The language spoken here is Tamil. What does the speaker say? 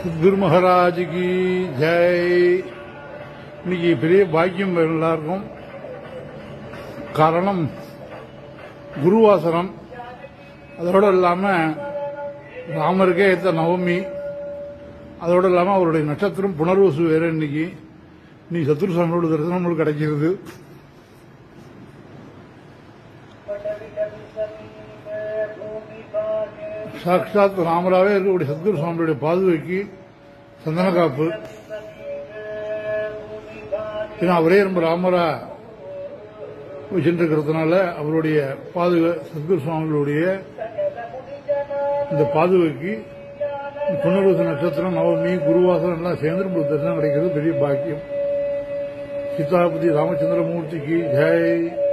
सद्गुरु महाराज की जय। இன்னைக்கு பெரிய பாக்கியம் எல்லாருக்கும். காரணம் குருவாசனம். அதோட இல்லாம ராமருக்கே ஏற்ற நவமி. அதோட இல்லாம அவருடைய நட்சத்திரம் புனர்வசு வேற. இன்னைக்கு சத்குரு சுவாமியோட தரிசனம் நம்மளுக்கு கிடைக்கிறது. சாட்சாத் ராமராவே இருக்கக்கூடிய சத்குரு சுவாமியுடைய பாதுகைக்கு சந்தன காப்பு. ஏன்னா அவரே நம்ம ராமரா சென்றிருக்கிறதுனால அவருடைய பாதுகை சத்குரு சுவாமிகளுடைய இந்த பாதுகைக்கு புனர்வசு நட்சத்திரம் நவமி குருவாசனம் எல்லாம் சேர்ந்து நம்மளுக்கு தரிசனம் கிடைக்கிறது பெரிய பாக்கியம். சீதாபதி ராமச்சந்திரமூர்த்திக்கு ஜெய்.